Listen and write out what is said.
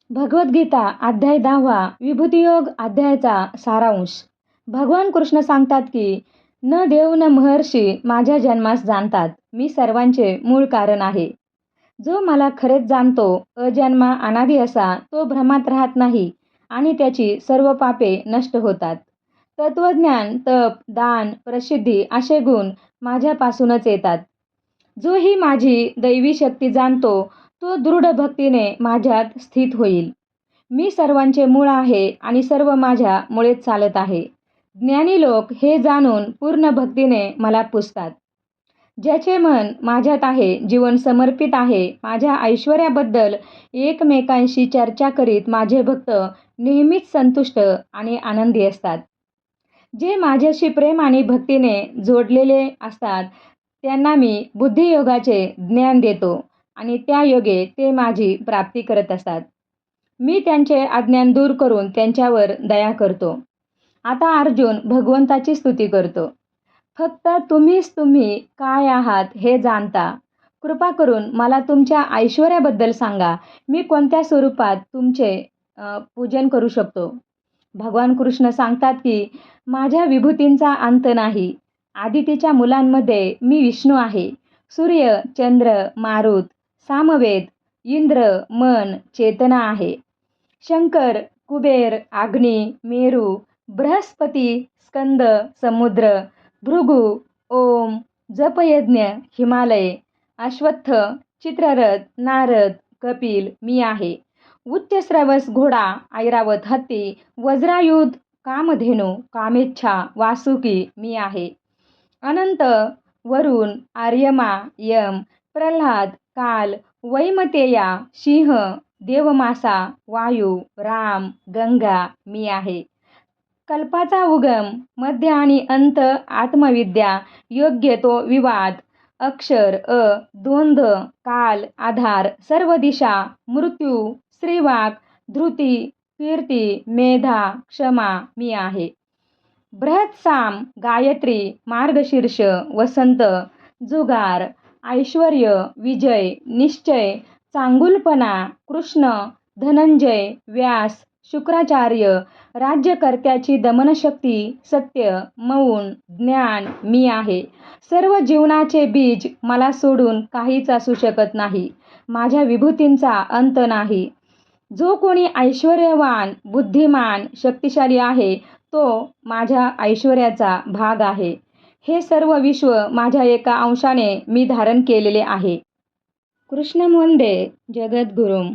भगवद्गीता अध्याय 10 विभूतियोग अध्यायाचा सारांश. भगवान कृष्ण सांगतात की न देव न महर्षी माझ्या जन्मास जाणतात. मी सर्वांचे मूळ कारण आहे. जो मला खरेच जाणतो अजन्मा अनादी असा तो भ्रमात राहत नाही आणि त्याची सर्व पापे नष्ट होतात. तत्वज्ञान, तप, दान, प्रसिद्धी असे गुण माझ्यापासूनच येतात. जो ही माझी दैवी शक्ती जाणतो तो दृढ भक्तीने माझ्यात स्थित होईल. मी सर्वांचे मूळ आहे आणि सर्व माझ्या मुळेच चालत आहे. ज्ञानी लोक हे जाणून पूर्ण भक्तीने मला पुजतात. ज्याचे मन माझ्यात आहे, जीवन समर्पित आहे, माझ्या ऐश्वर्याबद्दल एकमेकांशी चर्चा करीत माझे भक्त नेहमीच संतुष्ट आणि आनंदी असतात. जे माझ्याशी प्रेम आणि भक्तीने जोडलेले असतात त्यांना मी बुद्धियोगाचे ज्ञान देतो आणि त्या योगे ते माझी प्राप्ती करत असतात. मी त्यांचे अज्ञान दूर करून त्यांच्यावर दया करतो. आता अर्जुन भगवंताची स्तुती करतो. फक्त तुम्ही काय आहात हे जाणता. कृपा करून मला तुमच्या ऐश्वर्याबद्दल सांगा. मी कोणत्या स्वरूपात तुमचे पूजन करू शकतो. भगवान कृष्ण सांगतात की माझ्या विभूतींचा अंत नाही. आदितीच्या मुलांमध्ये मी विष्णू आहे. सूर्य, चंद्र, मारुत, सामवेद, इंद्र, मन, चेतना आहे. शंकर, कुबेर, अग्नी, मेरू, बृहस्पती, स्कंद, समुद्र, भृगु, ओम, जपयज्ञ, हिमालय, अश्वत्थ, चित्ररथ, नारद, कपिल मी आहे. उच्चश्रवस घोडा, ऐरावत हत्ती, वज्रायुध, कामधेनू, कामेच्छा, वासुकी मी आहे. अनंत, वरुण, आर्यमा, यम, प्रल्हाद, काल, वैमतेया, सिंह, देवमासा, वायू, राम, गंगा मी आहे. कल्पाचा उगम, मध्य आणि अंत, आत्मविद्या, योग्य तो विवाद, अक्षर, द्वंद्व, काल, आधार, सर्व दिशा, मृत्यू, श्रीवाक, धृती, कीर्ती, मेधा, क्षमा मी आहे. बृहत्साम, गायत्री, मार्गशीर्ष, वसंत, जुगार, ऐश्वर्य, विजय, निश्चय, चांगुलपणा, कृष्ण, धनंजय, व्यास, शुक्राचार्य, राज्यकर्त्याची दमनशक्ती, सत्य, मौन, ज्ञान मी आहे. सर्व जीवनाचे बीज मला सोडून काहीच असू शकत नाही. माझ्या विभूतींचा अंत नाही. जो कोणी ऐश्वर्यवान, बुद्धिमान, शक्तिशाली आहे तो माझ्या ऐश्वर्याचा भाग आहे. हे सर्व विश्व माझ्या एका अंशाने मी धारण केलेले आहे. कृष्णं वंदे जगद्गुरुम्.